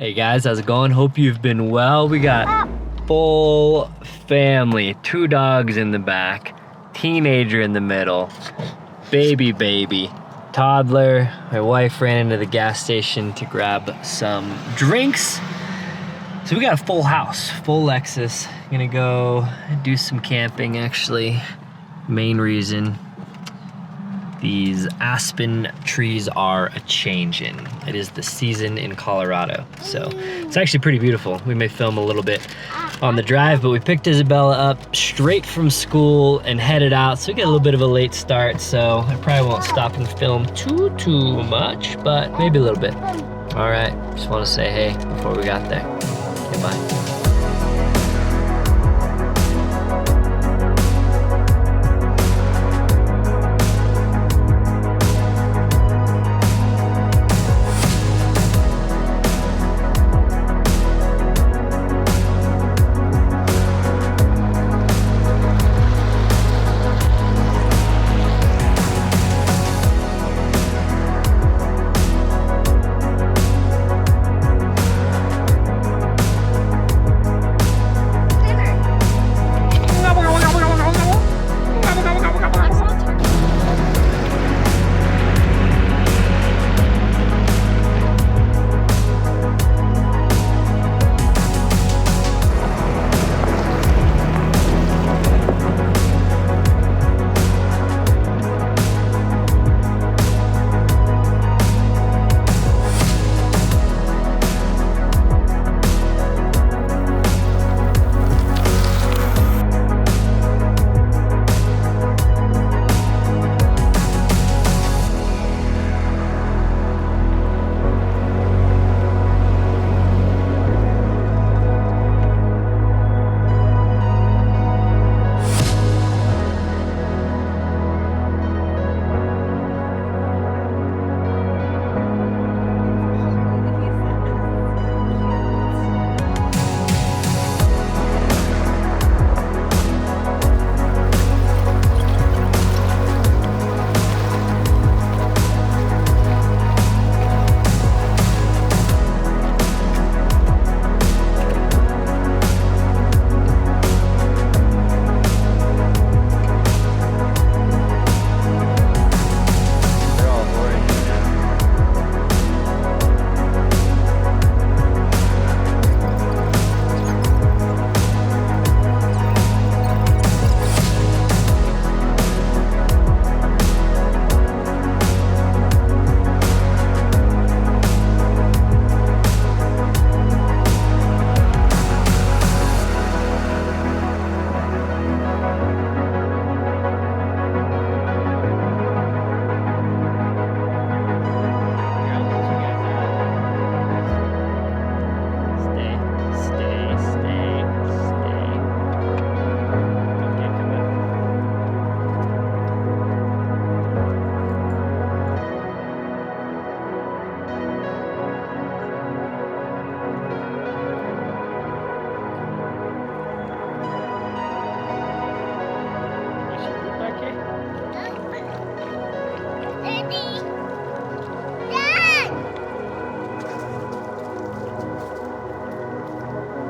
Hey guys, how's it going? Hope you've been well. We got full family, 2 dogs in the back, teenager in the middle, baby, toddler. My wife ran into the gas station to grab some drinks. So we got a full house, full Lexus. Gonna go do some camping actually. Main reason, these aspen trees are a-changin'. It is the season in Colorado. So it's actually pretty beautiful. We may film a little bit on the drive, but we picked Isabella up straight from school and headed out. So we get a little bit of a late start, so I probably won't stop and film too much, but maybe a little bit. All right, just wanna say hey before we got there. Okay, bye.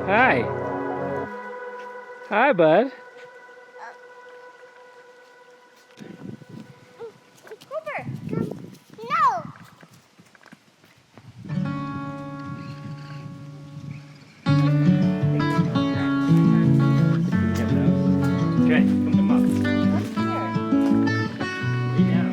Hi. Hi, bud. Cooper, come. No. Okay, come to mom. What's here? Lay down.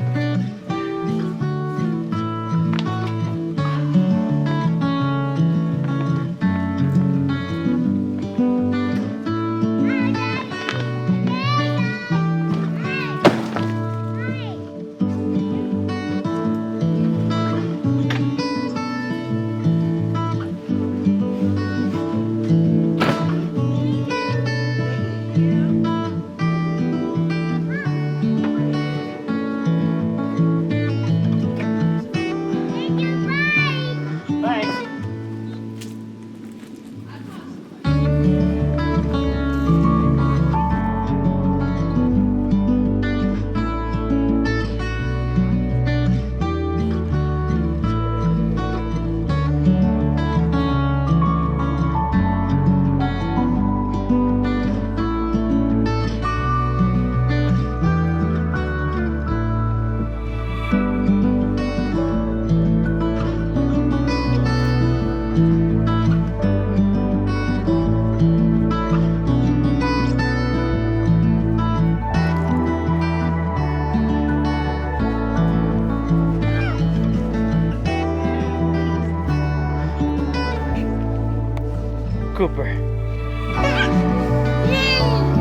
Cooper.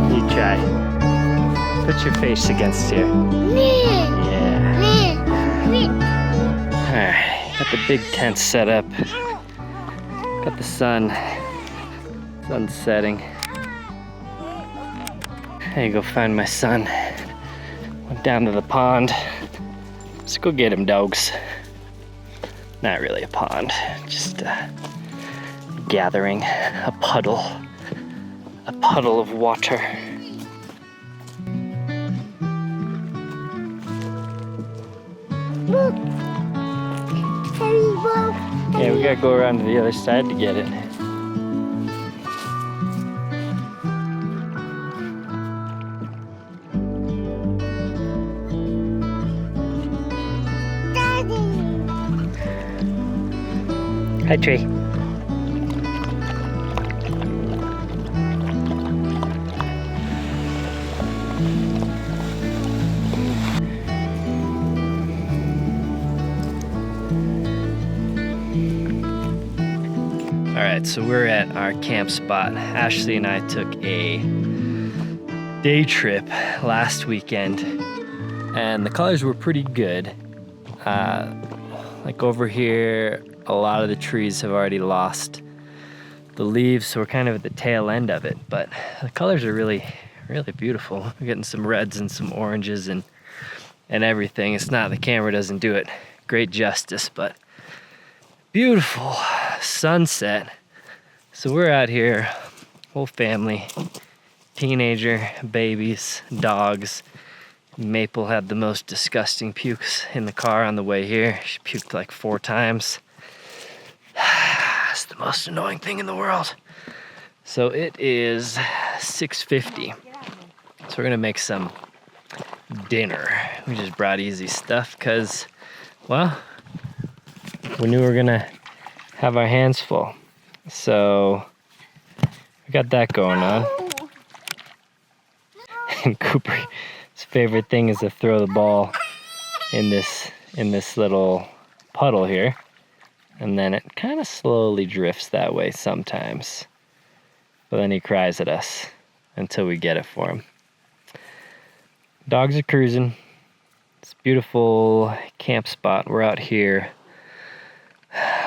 You try. Put your face against here. Yeah. Alright, got the big tent set up. Got the sun's setting. I gotta go find my son. Went down to the pond. Let's go get him, dogs. Not really a pond, just gathering a puddle of water. Yeah, we gotta go around to the other side to get it. Hi, Tree. All right, so we're at our camp spot. Ashley and I took a day trip last weekend, and the colors were pretty good. Like over here, a lot of the trees have already lost the leaves, so we're kind of at the tail end of it, but the colors are really, really beautiful. We're getting some reds and some oranges and everything. It's not, the camera doesn't do it great justice, but beautiful sunset. So we're out here, whole family, teenager, babies, dogs. Maple had the most disgusting pukes in the car on the way here. She puked like 4 times. It's the most annoying thing in the world. So it is 6:50. So we're gonna make some dinner. We just brought easy stuff because, well, we knew we were gonna have our hands full. So we got that going on. And Cooper's favorite thing is to throw the ball in this little puddle here. And then it kind of slowly drifts that way sometimes. But then he cries at us until we get it for him. Dogs are cruising. It's a beautiful camp spot. We're out here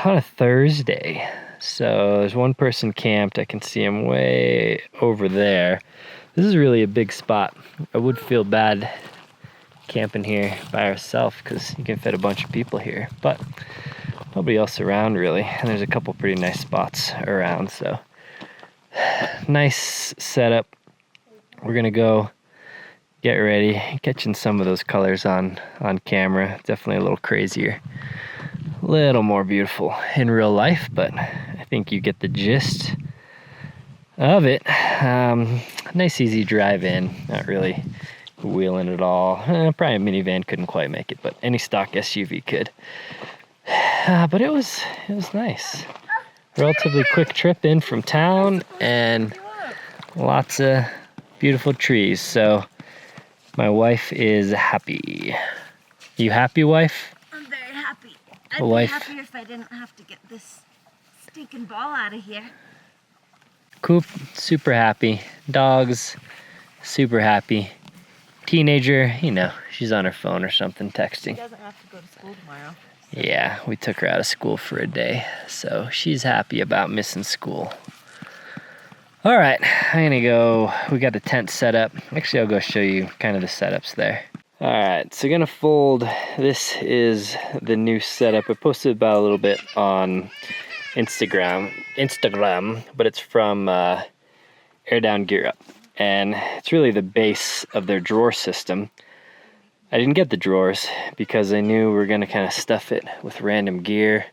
on a Thursday. So there's one person camped. I can see him way over there. This is really a big spot. I would feel bad camping here by ourselves because you can fit a bunch of people here. But nobody else around really, and there's a couple pretty nice spots around, so nice setup. We're gonna go get ready, catching some of those colors on camera. Definitely a little crazier, a little more beautiful in real life, but I think you get the gist of it. Nice easy drive in, not really wheeling at all. Probably a minivan couldn't quite make it, but any stock SUV could. But it was nice. Relatively quick trip in from town and lots of beautiful trees. So my wife is happy. You happy, wife? I'm very happy. I'd be happier if I didn't have to get this stinking ball out of here. Coop, super happy. Dogs, super happy. Teenager, you know, she's on her phone or something texting. She doesn't have to go to school tomorrow. Yeah, we took her out of school for a day, so she's happy about missing school. All right, I'm gonna go, we got the tent set up. Actually, I'll go show you kind of the setups there. All right, so gonna fold, this is the new setup. I posted about a little bit on Instagram, but it's from Air Down Gear Up, and it's really the base of their drawer system. I didn't get the drawers because I knew we were gonna kind of stuff it with random gear.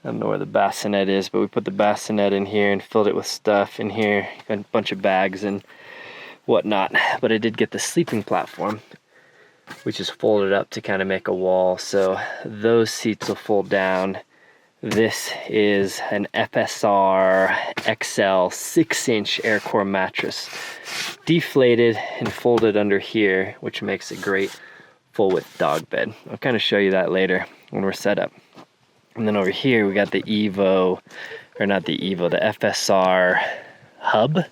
I don't know where the bassinet is, but we put the bassinet in here and filled it with stuff in here, a bunch of bags and whatnot. But I did get the sleeping platform, which is folded up to kind of make a wall. So those seats will fold down. This is an FSR XL 6-inch Aircore mattress, deflated and folded under here, which makes a great full width dog bed. I'll kind of show you that later when we're set up. And then over here we got the Evo or not the Evo, the FSR hub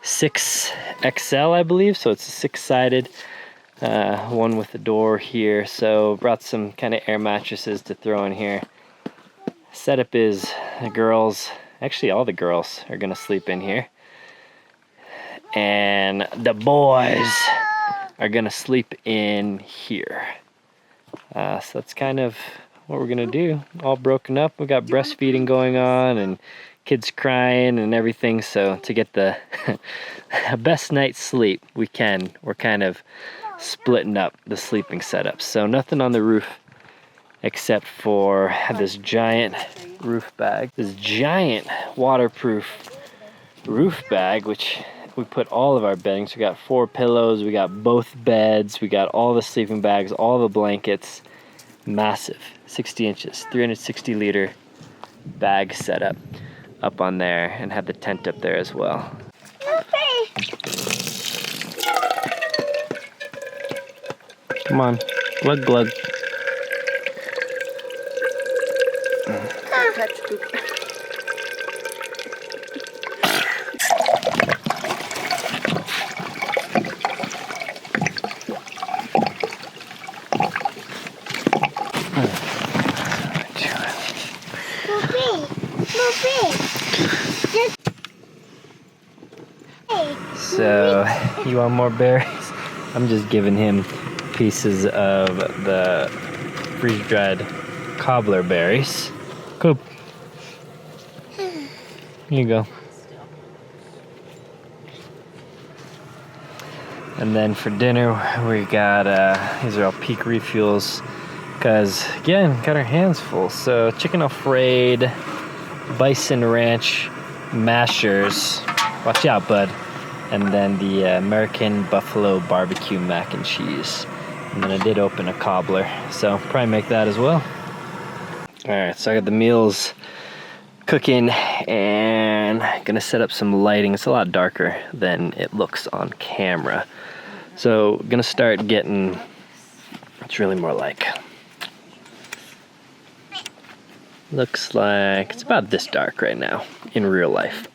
6XL, I believe. So it's a 6-sided one with the door here. So brought some kind of air mattresses to throw in here. Setup is the girls, actually all the girls are gonna sleep in here, and the boys are gonna sleep in here. So that's kind of what we're gonna do. All broken up. We got breastfeeding going on and kids crying and everything. So to get the best night's sleep we're kind of splitting up the sleeping setup. So nothing on the roof except for this giant roof bag, this giant waterproof roof bag, which we put all of our beddings. We got 4 pillows, we got both beds, we got all the sleeping bags, all the blankets. Massive, 60 inches, 360-liter bag setup up on there, and have the tent up there as well. Come on, glug glug. Touch Coop. So, you want more berries? I'm just giving him pieces of the freeze-dried cobbler berries. Coop. Here you go. And then for dinner, we got, these are all peak refuels, because, again, got our hands full. So, chicken Alfredo, bison ranch, mashers, watch out, bud. And then the American Buffalo barbecue mac and cheese. And then I did open a cobbler, so probably make that as well. All right, so I got the meals cooking and gonna set up some lighting. It's a lot darker than it looks on camera. So gonna start getting, it's really more like, looks like it's about this dark right now in real life.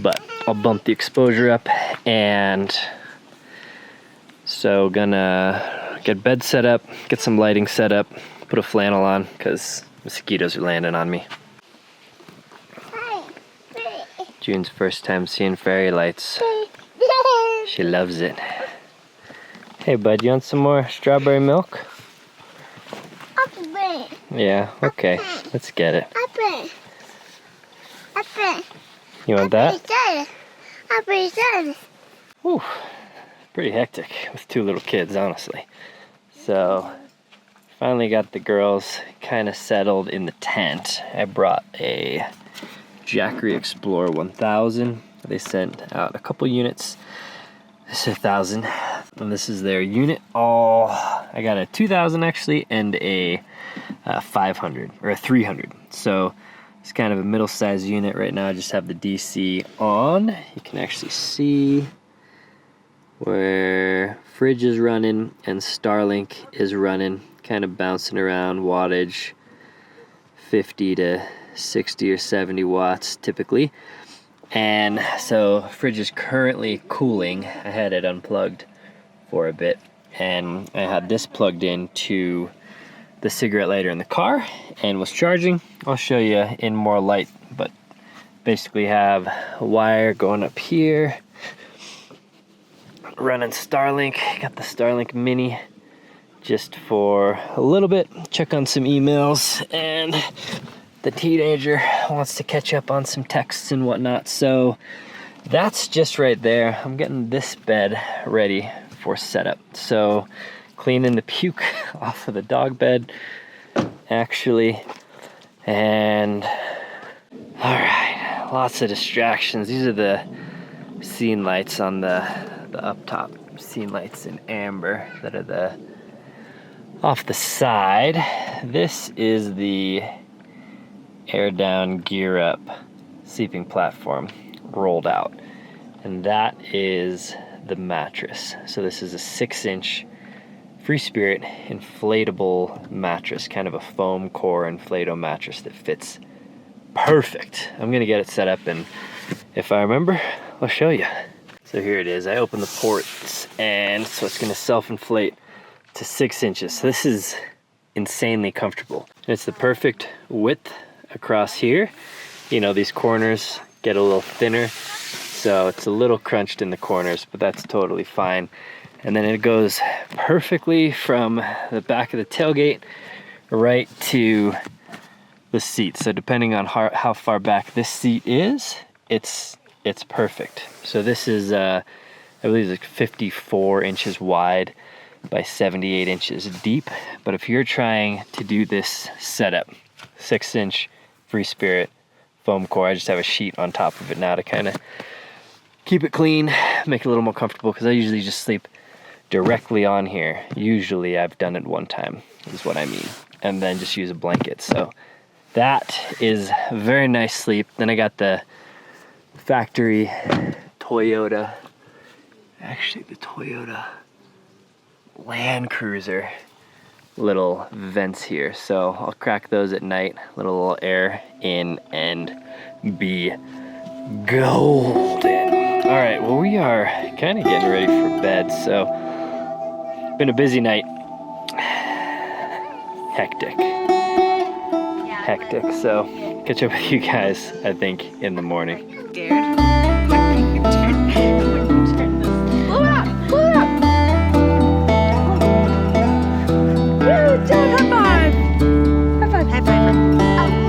But I'll bump the exposure up, and so gonna get bed set up, get some lighting set up, put a flannel on because mosquitoes are landing on me. June's first time seeing fairy lights. She loves it. Hey bud, you want some more strawberry milk? Yeah, okay, let's get it. You want that? Whew, pretty hectic with 2 little kids, honestly. So, finally got the girls kind of settled in the tent. I brought a Jackery Explorer 1000. They sent out a couple units. This is 1000, and this is their unit. I got a 2000 actually, and a 500 or a 300. So it's kind of a middle-sized unit right now. I just have the DC on. You can actually see where fridge is running and Starlink is running, kind of bouncing around wattage, 50 to 60 or 70 watts typically. And so fridge is currently cooling. I had it unplugged for a bit, and I had this plugged in to the cigarette lighter in the car and was charging. I'll show you in more light, but basically have a wire going up here, running Starlink. Got the Starlink Mini just for a little bit, check on some emails, and the teenager wants to catch up on some texts and whatnot. So that's just right there. I'm getting this bed ready for setup. So cleaning the puke off of the dog bed, actually. And all right, lots of distractions. These are the scene lights on the upTOP scene lights in amber that are the off the side. This is the air down, gear up sleeping platform rolled out, and that is the mattress. So this is a 6-inch Free Spirit inflatable mattress, kind of a foam core inflatable mattress that fits perfect. I'm gonna get it set up, and if I remember, I'll show you. So here it is. I open the ports, and so it's gonna self-inflate to 6 inches. So this is insanely comfortable. And it's the perfect width across here. You know, these corners get a little thinner, so it's a little crunched in the corners, but that's totally fine. And then it goes perfectly from the back of the tailgate right to the seat. So depending on how far back this seat is, it's perfect. So this is, I believe it's like 54 inches wide by 78 inches deep. But if you're trying to do this setup, 6-inch Free Spirit foam core, I just have a sheet on top of it now to kind of keep it clean, make it a little more comfortable, because I usually just sleep directly on here. Usually I've done it one time, is what I mean, and then just use a blanket. So that is a very nice sleep. Then I got the factory Toyota, actually the Toyota Land Cruiser little vents here. So I'll crack those at night, little air in, and be golden. All right, well, we are kind of getting ready for bed. So been a busy night. Hectic. So catch up with you guys, I think, in the morning. Scared. Blow it up! Blow it up! Woo! Dad, high five! High five! High five!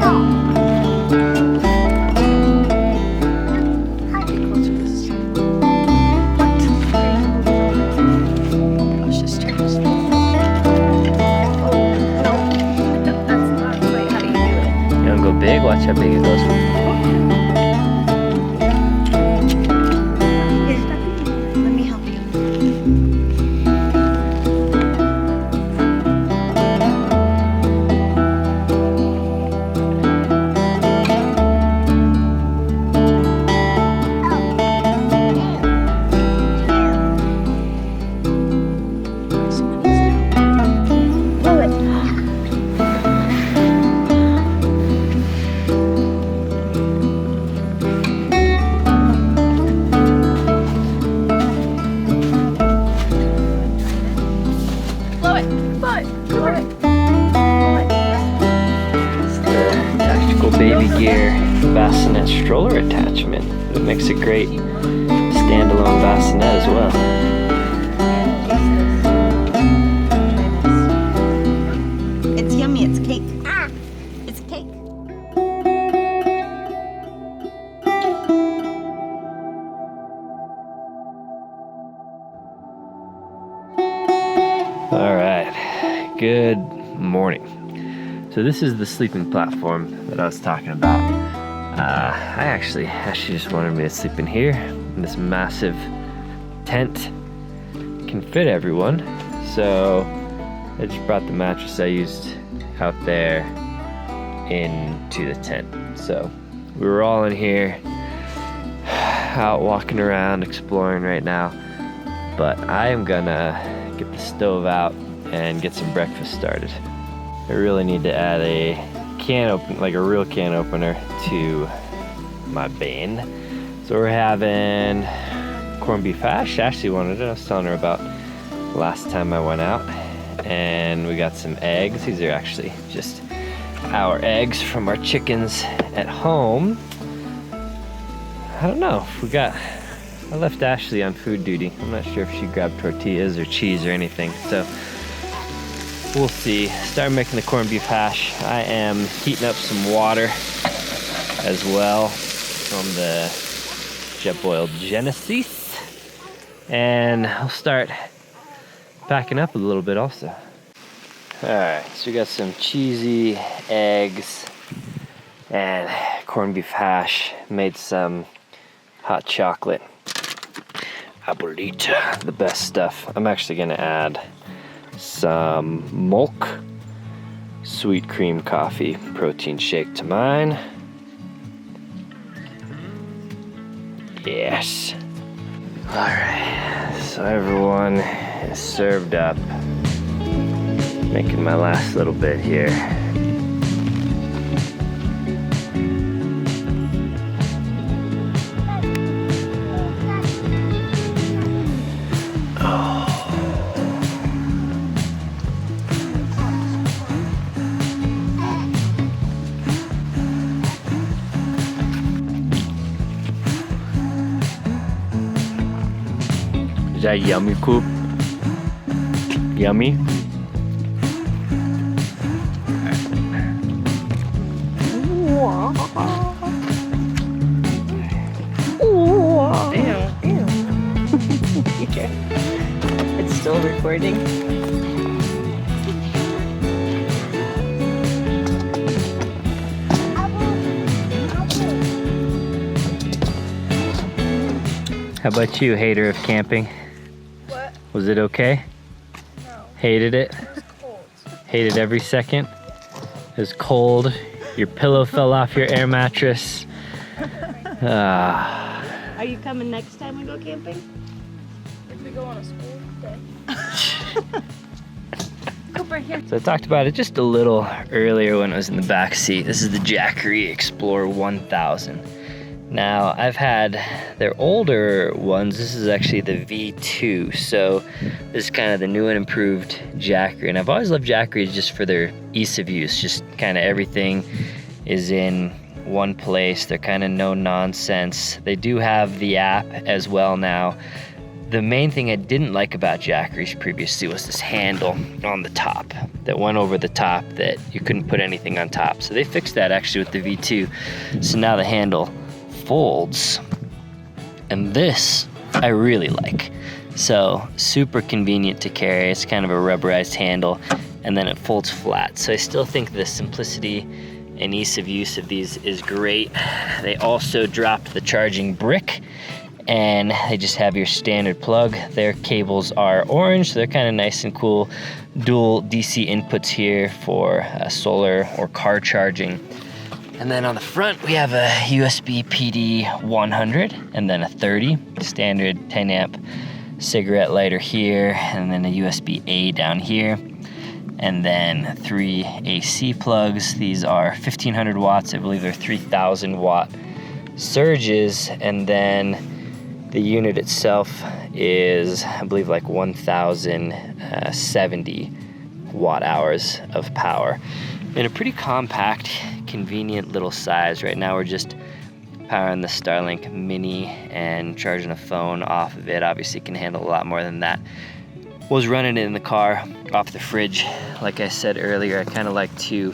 Oh, no! Closer to this. What? Let's just turn this. Oh, no. That's not quite how you do it. You wanna go big? Watch how big it goes. Let me help you. Blow it. Blow it. Blow it. Blow it. It's the tactical baby gear bassinet stroller attachment. It makes a great standalone bassinet as well. It's yummy. It's cake. It's cake. All right, good morning. So this is the sleeping platform that I was talking about. I actually just wanted me to sleep in here. And this massive tent can fit everyone. So I just brought the mattress I used out there into the tent. So we were all in here, out walking around, exploring right now. But I am gonna get the stove out and get some breakfast started. I really need to add a can opener, like a real can opener, to my bin. So we're having corned beef hash. Ashley wanted it. I was telling her about last time I went out. And we got some eggs. These are actually just our eggs from our chickens at home. I don't know if I left Ashley on food duty. I'm not sure if she grabbed tortillas or cheese or anything. So we'll see. Started making the corned beef hash. I am heating up some water as well from the Jetboil Genesis. And I'll start packing up a little bit also. Alright, so we got some cheesy eggs and corned beef hash. Made some hot chocolate. Abuelita, the best stuff. I'm actually gonna add some milk, sweet cream coffee protein shake to mine. Yes. Alright, so everyone is served up. Making my last little bit here. Is that yummy, Coop? Yummy? It's still recording. How about you, hater of camping? What? Was it okay? No. Hated it? It was cold. Hated every second? It was cold. Your pillow fell off your air mattress. Ah. Are you coming next time we go camping? If we go on a school day. Cooper, here. So I talked about it just a little earlier when I was in the back seat. This is the Jackery Explorer 1000. Now, I've had their older ones. This is actually the V2, so this is kind of the new and improved Jackery. And I've always loved Jackery just for their ease of use. Just kind of everything is in one place. They're kind of no nonsense. They do have the app as well now. The main thing I didn't like about Jackery's previously was this handle on the top that went over the top that you couldn't put anything on top. So they fixed that actually with the V2. So now the handle folds, and this I really like. So super convenient to carry. It's kind of a rubberized handle, and then it folds flat. So I still think the simplicity and ease of use of these is great. They also dropped the charging brick, and they just have your standard plug. Their cables are orange, so they're kind of nice and cool. Dual DC inputs here for solar or car charging. And then on the front, we have a USB PD 100 and then a 30, standard 10 amp cigarette lighter here, and then a USB A down here, and then 3 AC plugs. These are 1500 watts. I believe they're 3000 watt surges, and then the unit itself is, I believe, like 1070 watt hours of power. In a pretty compact, convenient little size. Right now we're just powering the Starlink Mini and charging a phone off of it. Obviously it can handle a lot more than that. Was running it in the car off the fridge. Like I said earlier, I kind of like to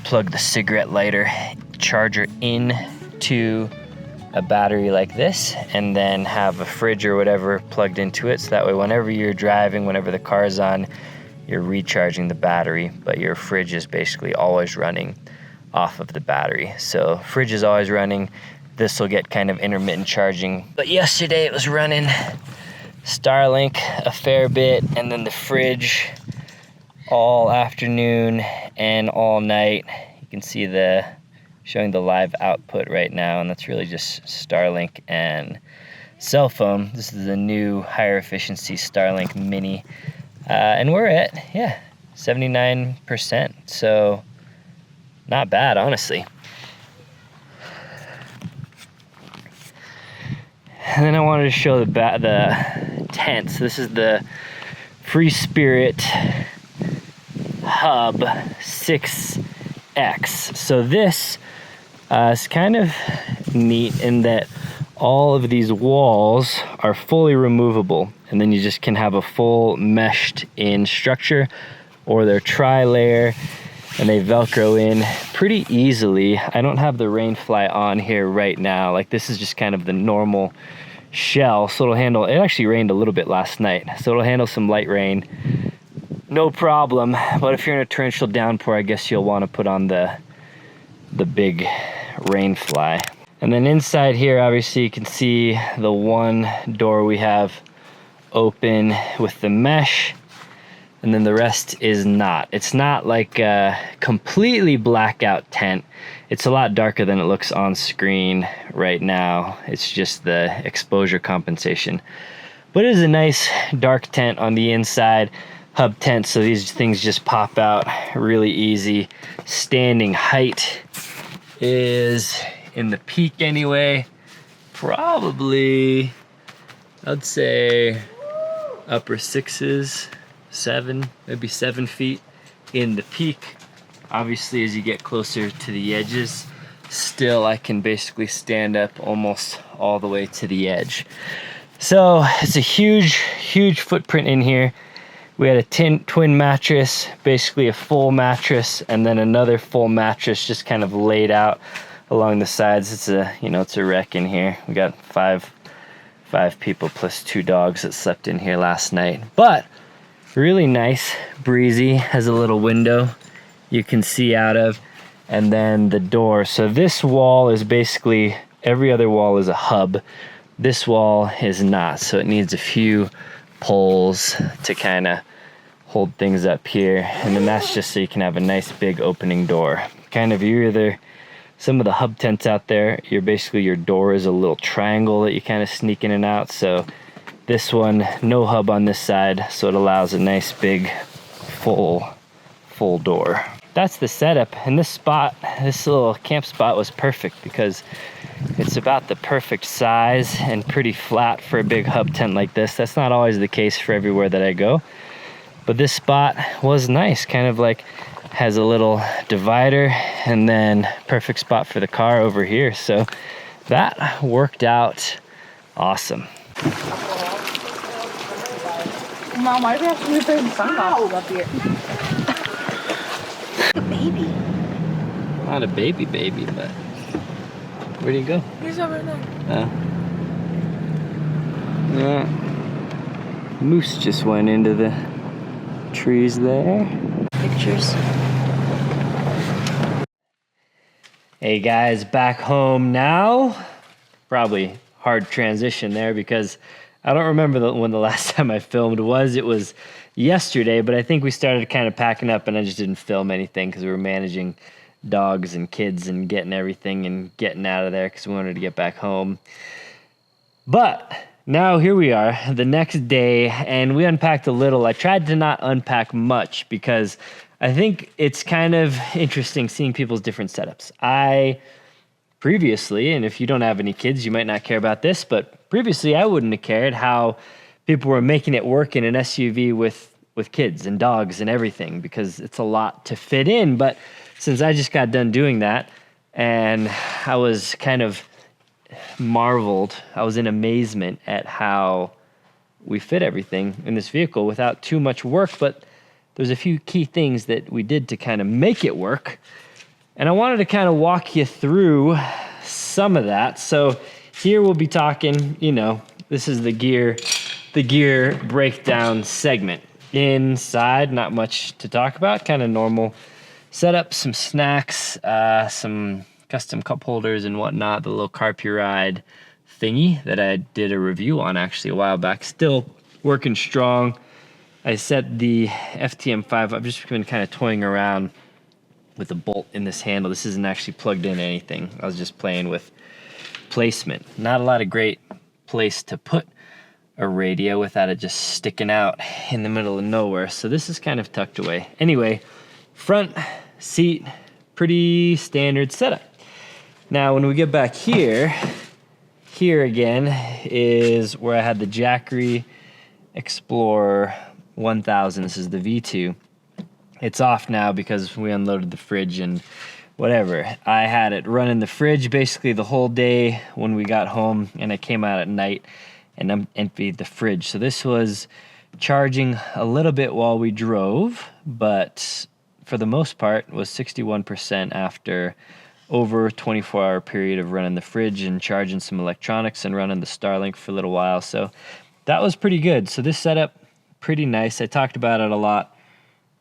plug the cigarette lighter charger into a battery like this, and then have a fridge or whatever plugged into it, so that way whenever you're driving, whenever the car is on, you're recharging the battery, but your fridge is basically always running off of the battery. So fridge is always running. This will get kind of intermittent charging. But yesterday it was running Starlink a fair bit, and then the fridge all afternoon and all night. You can see showing the live output right now, and that's really just Starlink and cell phone. This is the new higher efficiency Starlink Mini. And we're at, 79%. So not bad, honestly. And then I wanted to show the tents. This is the Free Spirit Hub 6X. So this is kind of neat in that all of these walls are fully removable, and then you just can have a full meshed in structure, or they're tri-layer and they Velcro in pretty easily. I don't have the rain fly on here right now. Like, this is just kind of the normal shell, so it'll handle, it actually rained a little bit last night, so it'll handle some light rain, no problem. But if you're in a torrential downpour, I guess you'll want to put on the big rain fly. And then inside here, obviously you can see the one door we have open with the mesh, and then the rest is not. It's not like a completely blackout tent. It's a lot darker than it looks on screen right now. It's just the exposure compensation. But it is a nice dark tent on the inside. Hub tent, so these things just pop out really easy. Standing height is, in the peak anyway, probably, I'd say upper 6s, 7, maybe 7 feet in the peak. Obviously, as you get closer to the edges, still I can basically stand up almost all the way to the edge. So it's a huge footprint in here. We had a twin mattress, basically a full mattress, and then another full mattress just kind of laid out along the sides. It's a, you know, it's a wreck in here. We got five people plus 2 dogs that slept in here last night. But really nice, breezy, has a little window you can see out of, and then the door. So this wall is basically, every other wall is a hub. This wall is not, so it needs a few poles to kind of hold things up here, and then that's just so you can have a nice big opening door. Kind of, you're either, some of the hub tents out there, you're basically, your door is a little triangle that you kind of sneak in and out. So this one, no hub on this side, so it allows a nice big full door. That's the setup, and this spot, this little camp spot was perfect because it's about the perfect size and pretty flat for a big hub tent like this. That's not always the case for everywhere that I go, but this spot was nice, kind of like has a little divider, and then perfect spot for the car over here. So that worked out awesome. Mom, why do we have to bring sunglasses up here? A baby. Not a baby, but where'd he go? He's over there. Oh. Yeah. Moose just went into the trees there. Pictures. Hey guys, back home now. Probably hard transition there because I don't remember when the last time I filmed was. It was yesterday, but I think we started kind of packing up and I just didn't film anything because we were managing dogs and kids and getting everything and getting out of there because we wanted to get back home. But now here we are, the next day, and we unpacked a little. I tried to not unpack much because I think it's kind of interesting seeing people's different setups. I previously, and if you don't have any kids, you might not care about this, but previously I wouldn't have cared how people were making it work in an SUV with kids and dogs and everything because it's a lot to fit in. But since I just got done doing that, and I was kind of marveled, I was in amazement at how we fit everything in this vehicle without too much work, but there's a few key things that we did to kind of make it work. And I wanted to kind of walk you through some of that. So here we'll be talking, you know, this is the gear breakdown segment. Inside, not much to talk about, kind of normal setup, some snacks, some custom cup holders and whatnot, the little Carpuride thingy that I did a review on actually a while back, still working strong. I set the FTM5, I've just been kind of toying around with a bolt in this handle. This isn't actually plugged in anything. I was just playing with placement. Not a lot of great place to put a radio without it just sticking out in the middle of nowhere. So this is kind of tucked away. Anyway, front seat, pretty standard setup. Now when we get back here again is where I had the Jackery Explorer 1000. This is the V2. It's off now because we unloaded the fridge and whatever. I had it running the fridge basically the whole day when we got home, and I came out at night and emptied the fridge. So this was charging a little bit while we drove, but for the most part was 61% after over a 24-hour period of running the fridge and charging some electronics and running the Starlink for a little while. So that was pretty good. So this setup, pretty nice. I talked about it a lot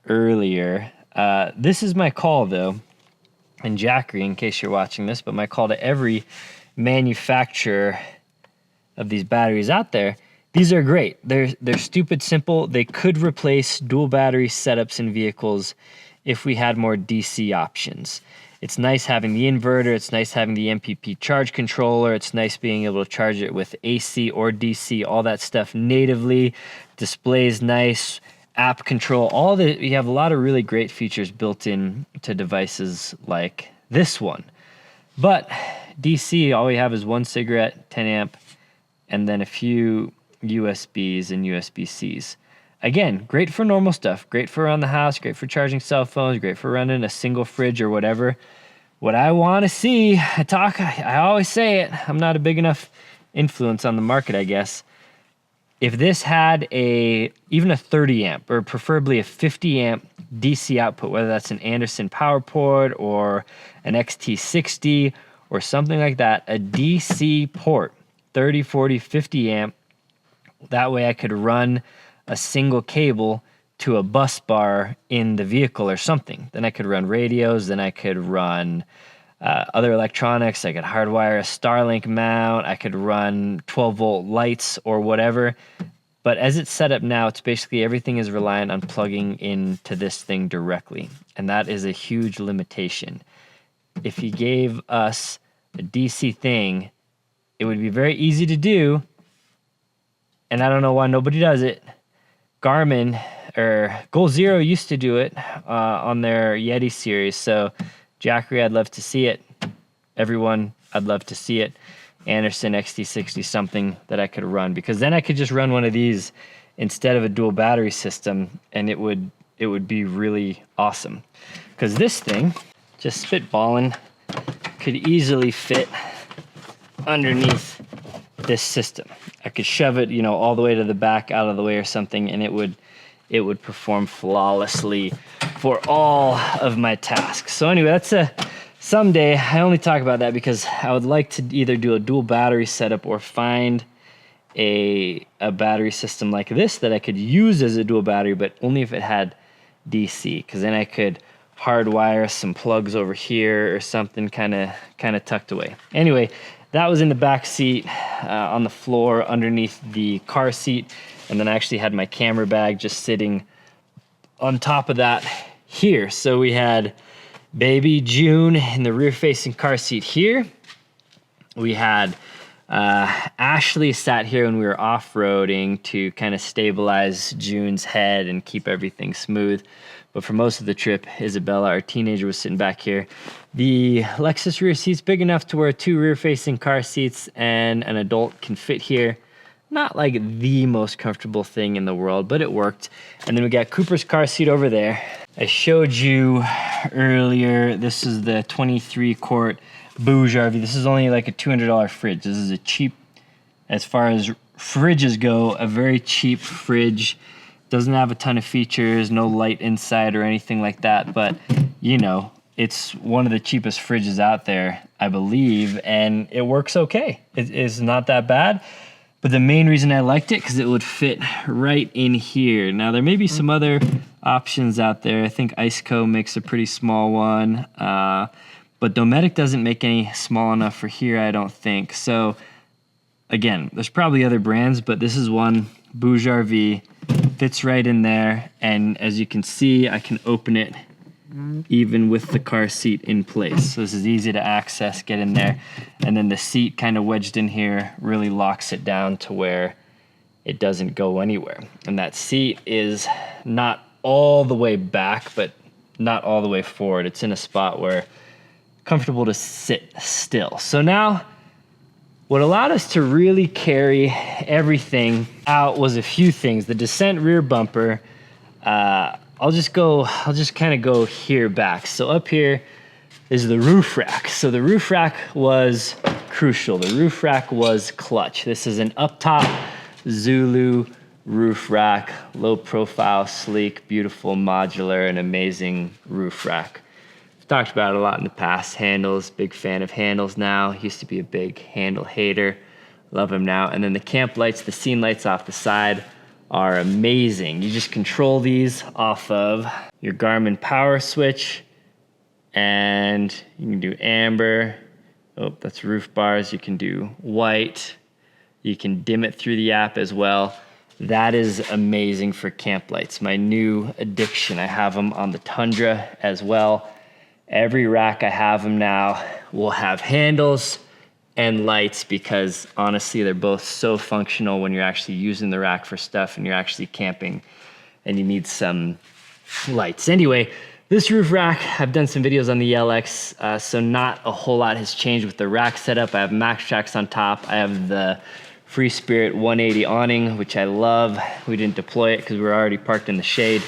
earlier. This is my call though, and Jackery, in case you're watching this, but my call to every manufacturer of these batteries out there. These are great. They're stupid simple. They could replace dual battery setups in vehicles if we had more DC options. It's nice having the inverter. It's nice having the MPP charge controller. It's nice being able to charge it with AC or DC, all that stuff natively. Display's nice, app control, all that. You have a lot of really great features built in to devices like this one. But DC, all we have is one cigarette, 10 amp, and then a few USBs and USB-Cs. Again, great for normal stuff, great for around the house, great for charging cell phones, great for running a single fridge or whatever. What I want to see, I always say it, I'm not a big enough influence on the market, I guess. if this had even a 30 amp or preferably a 50 amp DC output, whether that's an Anderson power port or an XT60 or something like that, a DC port, 30, 40, 50 amp, that way I could run a single cable to a bus bar in the vehicle or something. Then I could run radios, then I could run other electronics. I could hardwire a Starlink mount. I could run 12-volt lights or whatever. But as it's set up now, it's basically everything is reliant on plugging into this thing directly. And that is a huge limitation. If you gave us a DC thing, it would be very easy to do. And I don't know why nobody does it. Garmin or Goal Zero used to do it on their Yeti series. So Jackery, I'd love to see it. Everyone, I'd love to see it. Anderson XT60, something that I could run, because then I could just run one of these instead of a dual battery system, and it would be really awesome. Because this thing, just spitballing, could easily fit underneath this system. I could shove it, you know, all the way to the back, out of the way or something, and it would perform flawlessly for all of my tasks. So anyway, that's someday. I only talk about that because I would like to either do a dual battery setup or find a battery system like this that I could use as a dual battery, but only if it had DC, because then I could hardwire some plugs over here or something kind of tucked away. Anyway, that was in the back seat on the floor underneath the car seat, and then I actually had my camera bag just sitting on top of that here. So we had baby June in the rear-facing car seat here. We had Ashley sat here when we were off-roading to kind of stabilize June's head and keep everything smooth. But for most of the trip, Isabella, our teenager, was sitting back here. The Lexus rear seat's big enough to where 2 rear-facing car seats and an adult can fit here. Not like the most comfortable thing in the world, but it worked. And then we got Cooper's car seat over there. I showed you earlier, this is the 23-quart Bouge RV. This is only like a $200 fridge. This is a cheap, as far as fridges go, a very cheap fridge. Doesn't have a ton of features, no light inside or anything like that, but you know, it's one of the cheapest fridges out there, I believe, and it works okay. It's not that bad, but the main reason I liked it, because it would fit right in here. Now, there may be some other options out there. I think Iceco makes a pretty small one, but Dometic doesn't make any small enough for here, I don't think. So, again, there's probably other brands, but this is one, Bouge RV, fits right in there, and as you can see, I can open it even with the car seat in place. So this is easy to access, get in there, and then the seat kind of wedged in here really locks it down to where it doesn't go anywhere. And that seat is not all the way back, but not all the way forward. It's in a spot where comfortable to sit still. So now, what allowed us to really carry everything out was a few things. The Dissent rear bumper, I'll just kind of go here back. So up here is the roof rack. So the roof rack was crucial. The roof rack was clutch. This is an upTOP Zulu roof rack, low profile, sleek, beautiful, modular, and amazing roof rack. Talked about it a lot in the past. Handles, big fan of handles now. Used to be a big handle hater. Love them now. And then the camp lights, the scene lights off the side are amazing. You just control these off of your Garmin power switch, and you can do amber. Oh, that's roof bars. You can do white. You can dim it through the app as well. That is amazing for camp lights. My new addiction. I have them on the Tundra as well. Every rack I have them now will have handles and lights, because honestly, they're both so functional when you're actually using the rack for stuff and you're actually camping and you need some lights. Anyway, this roof rack, I've done some videos on the LX, so not a whole lot has changed with the rack setup. I have max tracks on top. I have the Free Spirit 180 awning, which I love. We didn't deploy it because we were already parked in the shade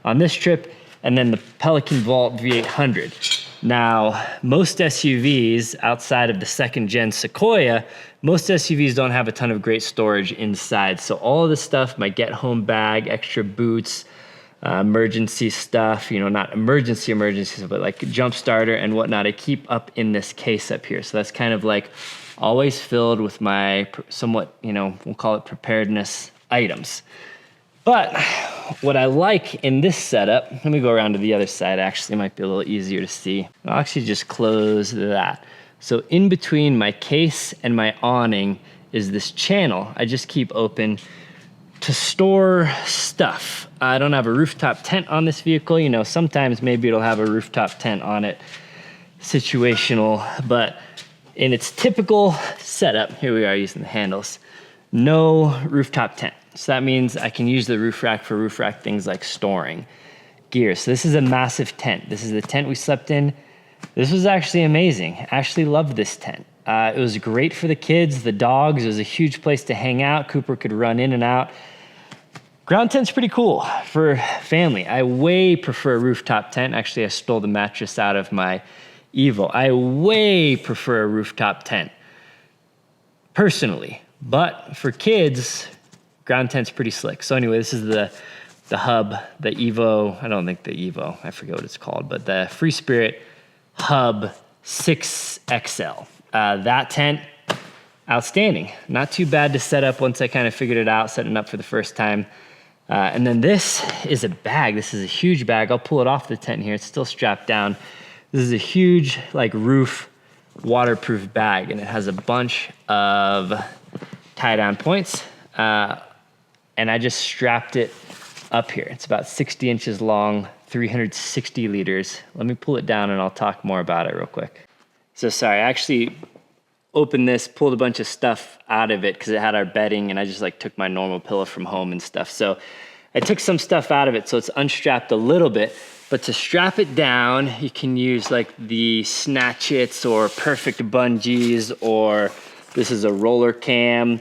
on this trip. And then the Pelican Vault V800. Now, most SUVs outside of the 2nd gen Sequoia, most SUVs don't have a ton of great storage inside. So all of the stuff, my get home bag, extra boots, emergency stuff, you know, not emergency, but like jump starter and whatnot, I keep up in this case up here. So that's kind of like always filled with my somewhat, you know, we'll call it preparedness items. But what I like in this setup, let me go around to the other side, actually, it might be a little easier to see. I'll actually just close that. So in between my case and my awning is this channel I just keep open to store stuff. I don't have a rooftop tent on this vehicle. You know, sometimes maybe it'll have a rooftop tent on it, situational, but in its typical setup, here we are using the handles, no rooftop tent. So that means I can use the roof rack for roof rack things like storing gear. So this is a massive tent. This is the tent we slept in. This was actually amazing. I actually loved this tent. It was great for the kids, the dogs. It was a huge place to hang out. Cooper could run in and out. Ground tent's pretty cool for family. I way prefer a rooftop tent. Actually, I stole the mattress out of my Evo. I way prefer a rooftop tent, personally. But for kids, ground tent's pretty slick. So anyway, this is the hub, the Evo, I don't think the Evo, I forget what it's called, but the Free Spirit Hub 6XL. That tent, outstanding. Not too bad to set up once I kind of figured it out, setting it up for the first time. And then this is a bag. This is a huge bag. I'll pull it off the tent here. It's still strapped down. This is a huge like roof waterproof bag, and it has a bunch of tie down points. And I just strapped it up here. It's about 60 inches long, 360 liters. Let me pull it down and I'll talk more about it real quick. So sorry, I actually opened this, pulled a bunch of stuff out of it because it had our bedding, and I just like took my normal pillow from home and stuff. So I took some stuff out of it, so it's unstrapped a little bit, but to strap it down, you can use like the Snatchits or Perfect bungees, or this is a roller cam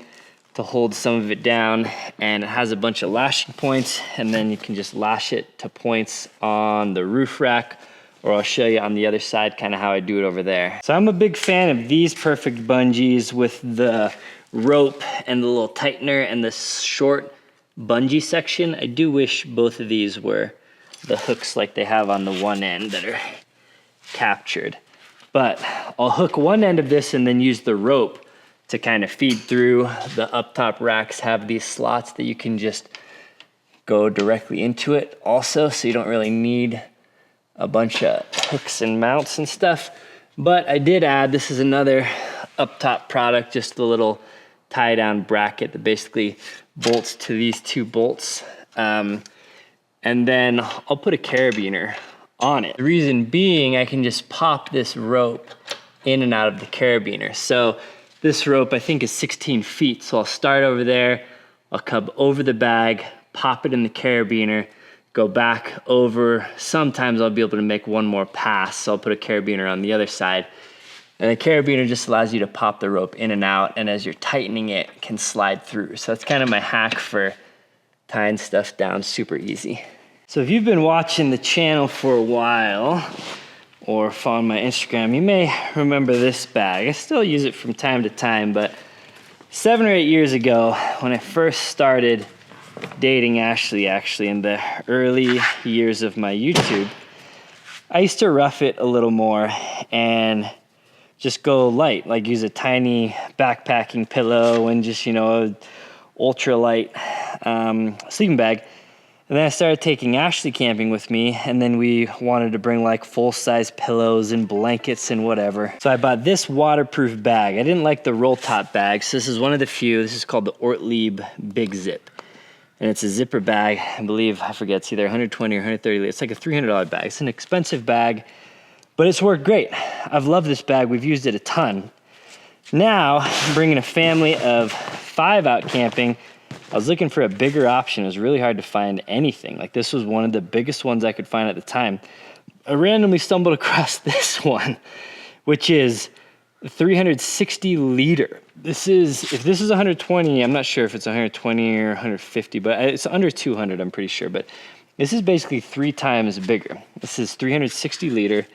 to hold some of it down, and it has a bunch of lashing points, and then you can just lash it to points on the roof rack, or I'll show you on the other side kind of how I do it over there. So I'm a big fan of these Perfect bungees with the rope and the little tightener and the short bungee section. I do wish both of these were the hooks like they have on the one end that are captured. But I'll hook one end of this and then use the rope to kind of feed through. The upTOP racks have these slots that you can just go directly into it also, so you don't really need a bunch of hooks and mounts and stuff. But I did add, this is another upTOP product, just the little tie down bracket that basically bolts to these two bolts. And then I'll put a carabiner on it. The reason being, I can just pop this rope in and out of the carabiner. So this rope I think is 16 feet. So I'll start over there, I'll come over the bag, pop it in the carabiner, go back over. Sometimes I'll be able to make one more pass, so I'll put a carabiner on the other side. And the carabiner just allows you to pop the rope in and out, and as you're tightening it, it can slide through. So that's kind of my hack for tying stuff down super easy. So if you've been watching the channel for a while, or following my Instagram, you may remember this bag. I still use it from time to time, but 7 or 8 years ago, when I first started dating Ashley, actually, in the early years of my YouTube, I used to rough it a little more and just go light, like use a tiny backpacking pillow and just, you know, a ultra light sleeping bag. And then I started taking Ashley camping with me, and then we wanted to bring like full-size pillows and blankets and whatever. So I bought this waterproof bag. I didn't like the roll top bags. So this is one of the few. This is called the Ortlieb Big Zip. And it's a zipper bag, I believe, I forget, it's either 120 or 130. It's like a $300 bag. It's an expensive bag, but it's worked great. I've loved this bag. We've used it a ton. Now, I'm bringing a family of 5 out camping. I was looking for a bigger option. It was really hard to find anything. Like, this was one of the biggest ones I could find at the time. I randomly stumbled across this one, which is 360 liter. This is, if this is 120, I'm not sure if it's 120 or 150, but it's under 200, I'm pretty sure. But this is basically 3 times bigger. This is 360 liter,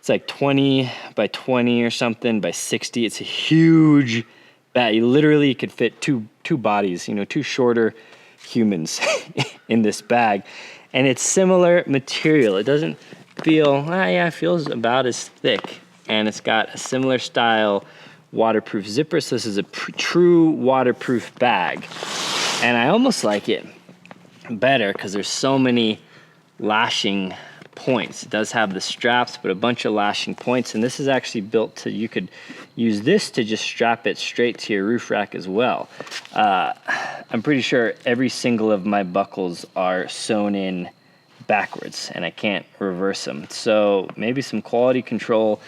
It's like 20 by 20 or something by 60. It's a huge bag. You literally could fit two bodies, you know, two shorter humans in this bag. And it's similar material. It doesn't feel, yeah, it feels about as thick. And it's got a similar style waterproof zipper. So this is a true waterproof bag. And I almost like it better because there's so many lashing points. It does have the straps, but a bunch of lashing points. And this is actually built to, you could use this to just strap it straight to your roof rack as well. I'm pretty sure every single of my buckles are sewn in backwards and I can't reverse them. So maybe some quality control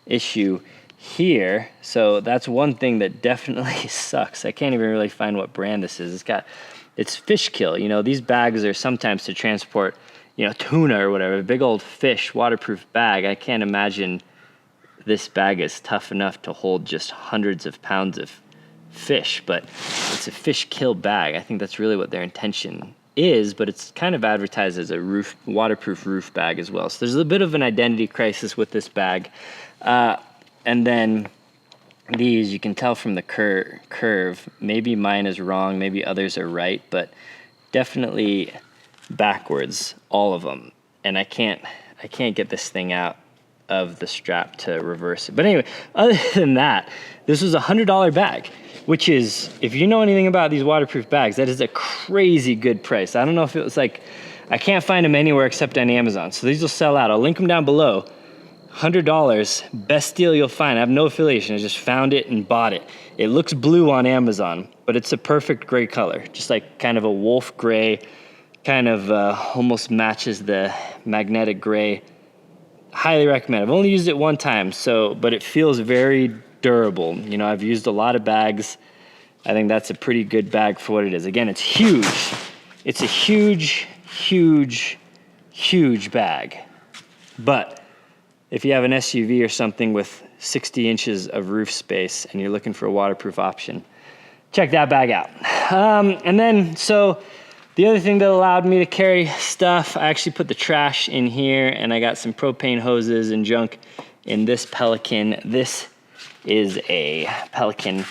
issue here. So that's one thing that definitely sucks. I can't even really find what brand this is. It's fish kill. You know, these bags are sometimes to transport, you know, tuna or whatever, a big old fish, waterproof bag. I can't imagine this bag is tough enough to hold just hundreds of pounds of fish, but it's a fish kill bag. I think that's really what their intention is, but it's kind of advertised as a waterproof roof bag as well. So there's a bit of an identity crisis with this bag. And then these, you can tell from the curve, maybe mine is wrong, maybe others are right, but definitely backwards, all of them. And I can't get this thing out of the strap to reverse it. But anyway, other than that, this was a $100 bag, which is, if you know anything about these waterproof bags, that is a crazy good price. I don't know if it was like, I can't find them anywhere except on Amazon. So these will sell out. I'll link them down below. $100, best deal you'll find. I have no affiliation. I just found it and bought it. It looks blue on Amazon, but it's a perfect gray color. Just like kind of a wolf gray, kind of almost matches the magnetic gray. Highly recommend. I've only used it one time, but it feels very durable. You know, I've used a lot of bags. I think that's a pretty good bag for what it is. Again, it's huge. It's a huge, huge, huge bag. But if you have an SUV or something with 60 inches of roof space and you're looking for a waterproof option, check that bag out. And then, so the other thing that allowed me to carry stuff, I actually put the trash in here, and I got some propane hoses and junk in this Pelican. This is a Pelican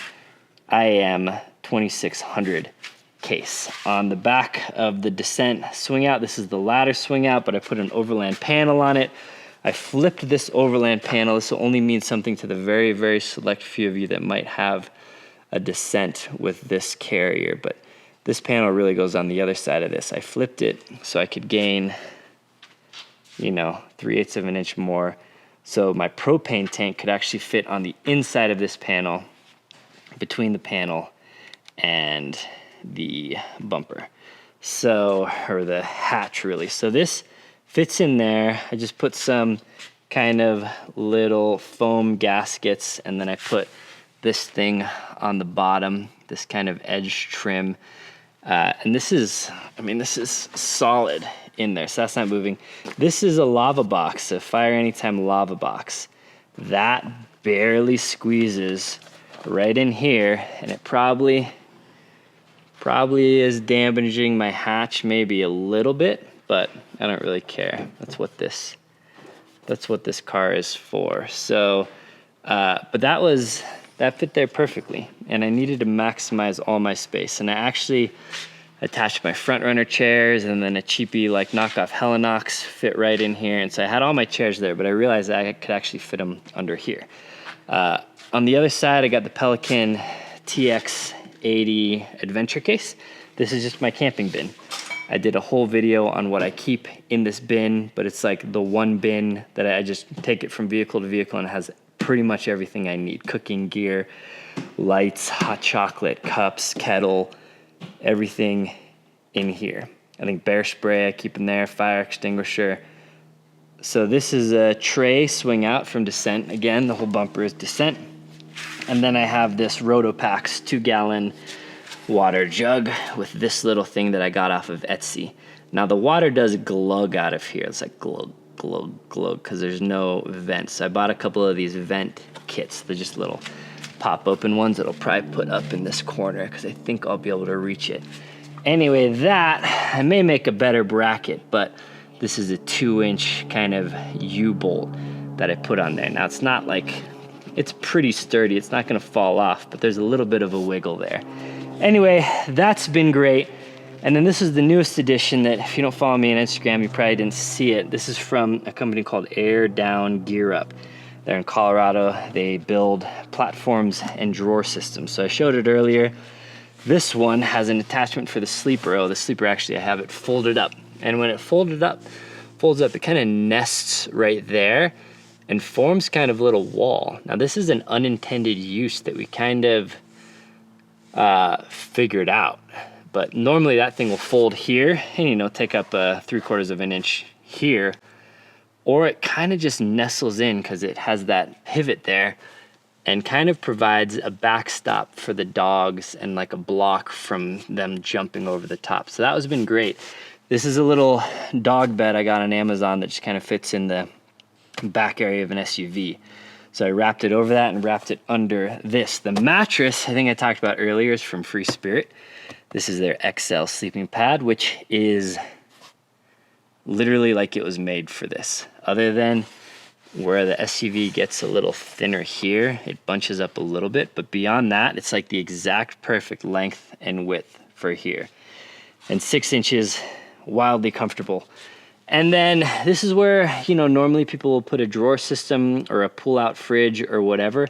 IM 2600 case. On the back of the Dissent swing out, this is the ladder swing out, but I put an Overland panel on it. I flipped this Overland panel. This will only mean something to the very, very select few of you that might have a Dissent with this carrier, but this panel really goes on the other side of this. I flipped it so I could gain, you know, 3/8 of an inch more. So my propane tank could actually fit on the inside of this panel, between the panel and the bumper. So, or the hatch really. So this fits in there. I just put some kind of little foam gaskets, and then I put this thing on the bottom, this kind of edge trim. And this is, I mean, this is solid in there, so that's not moving. This is a lava box, a Fire Anytime lava box. That barely squeezes right in here, and it probably is damaging my hatch maybe a little bit, but I don't really care. That's what this car is for. So, but that fit there perfectly, and I needed to maximize all my space. And I actually attached my front runner chairs, and then a cheapy like knockoff Helinox fit right in here. And so I had all my chairs there, but I realized that I could actually fit them under here. On the other side, I got the Pelican TX80 adventure case. This is just my camping bin. I did a whole video on what I keep in this bin, but it's like the one bin that I just take it from vehicle to vehicle, and it has pretty much everything I need. Cooking gear, lights, hot chocolate, cups, kettle, everything in here. I think bear spray I keep in there, fire extinguisher. So this is a tray swing out from Dissent. Again, the whole bumper is Dissent. And then I have this Rotopax 2-gallon water jug with this little thing that I got off of Etsy. Now the water does glug out of here. It's like glug, glug, glug, because there's no vents. So I bought a couple of these vent kits. They're just little pop open ones that I'll probably put up in this corner because I think I'll be able to reach it. Anyway, that, I may make a better bracket, but this is a 2-inch kind of U-bolt. that I put on there. Now it's not like, it's pretty sturdy. It's not gonna fall off, but there's a little bit of a wiggle there. Anyway, that's been great. And then this is the newest edition that if you don't follow me on Instagram, you probably didn't see it. This is from a company called Air Down Gear Up. They're in Colorado. They build platforms and drawer systems. So I showed it earlier. This one has an attachment for the sleeper. Oh, the sleeper, actually, I have it folded up. And when it folds up, it kind of nests right there and forms kind of a little wall. Now this is an unintended use that we kind of figured out. But normally that thing will fold here and, you know, take up 3/4 of an inch here, or it kind of just nestles in because it has that pivot there and kind of provides a backstop for the dogs and like a block from them jumping over the top. So that has been great. This is a little dog bed I got on Amazon that just kind of fits in the back area of an SUV. So I wrapped it over that and wrapped it under this. The mattress, I think I talked about earlier, is from Free Spirit. This is their XL sleeping pad, which is literally like it was made for this. Other than where the SUV gets a little thinner here, it bunches up a little bit, but beyond that, it's like the exact perfect length and width for here. And 6 inches, wildly comfortable. And then this is where, you know, normally people will put a drawer system or a pull-out fridge or whatever.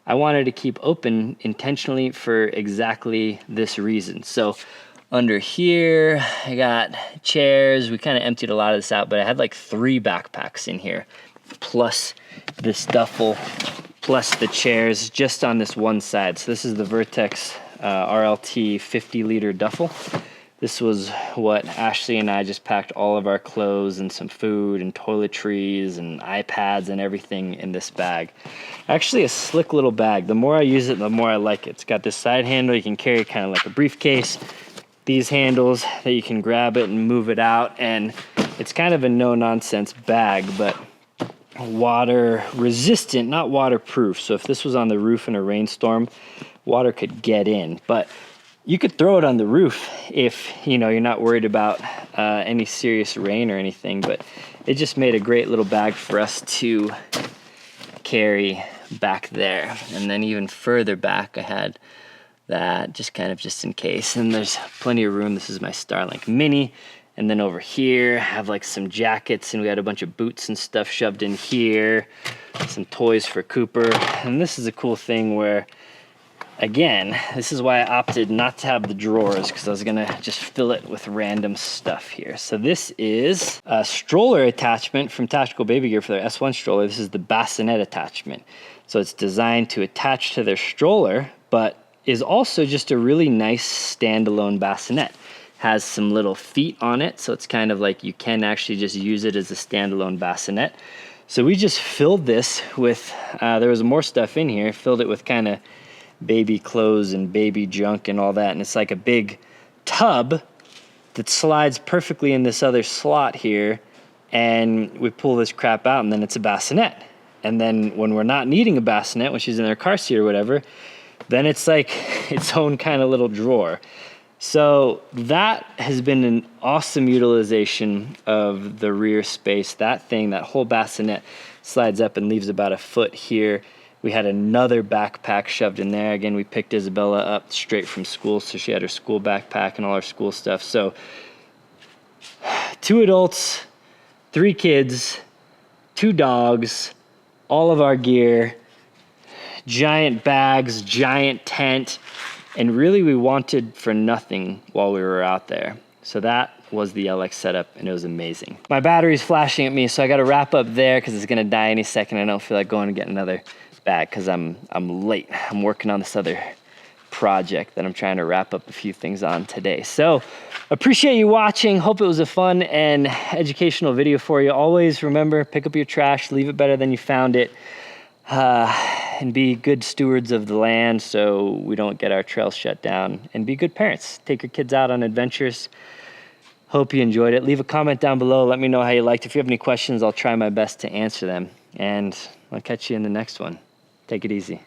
I wanted to keep open intentionally for exactly this reason. So under here, I got chairs. We kind of emptied a lot of this out, but I had like 3 backpacks in here, plus this duffel, plus the chairs just on this one side. So this is the Vertex RLT 50-liter duffel. This was what Ashley and I just packed all of our clothes and some food and toiletries and iPads and everything in this bag. Actually a slick little bag. The more I use it, the more I like it. It's got this side handle you can carry kind of like a briefcase. These handles that you can grab it and move it out. And it's kind of a no-nonsense bag, but water resistant, not waterproof. So if this was on the roof in a rainstorm, water could get in. But you could throw it on the roof if, you know, you're not worried about any serious rain or anything, but it just made a great little bag for us to carry back there. And then even further back, I had that just in case. And there's plenty of room. This is my Starlink Mini. And then over here, I have like some jackets, and we had a bunch of boots and stuff shoved in here, some toys for Cooper. And this is a cool thing where, again, this is why I opted not to have the drawers, because I was gonna just fill it with random stuff here. So this is a stroller attachment from Tactical Baby Gear for their S1 stroller. This is the Bassinet attachment. So it's designed to attach to their stroller, but is also just a really nice standalone bassinet. Has some little feet on it, so it's kind of like you can actually just use it as a standalone bassinet. So we just filled this with, there was more stuff in here, filled it with kind of baby clothes and baby junk and all that, and it's like a big tub that slides perfectly in this other slot here, and we pull this crap out, and then it's a bassinet. And then when we're not needing a bassinet, when she's in her car seat or whatever, then it's like its own kind of little drawer. So that has been an awesome utilization of the rear space. That thing, that whole bassinet slides up and leaves about a foot here. We had another backpack shoved in there. Again, we picked Isabella up straight from school, so she had her school backpack and all her school stuff. So 2 adults, 3 kids, 2 dogs, all of our gear, giant bags, giant tent, and really we wanted for nothing while we were out there. So that was the LX setup, and it was amazing. My battery's flashing at me, so I gotta wrap up there because it's gonna die any second. I don't feel like going to get another bag because I'm late. I'm working on this other project that I'm trying to wrap up a few things on today. So appreciate you watching. Hope it was a fun and educational video for you. Always remember, pick up your trash, leave it better than you found it. And be good stewards of the land so we don't get our trails shut down, and be good parents. Take your kids out on adventures. Hope you enjoyed it. Leave a comment down below. Let me know how you liked it. If you have any questions, I'll try my best to answer them. And I'll catch you in the next one. Take it easy.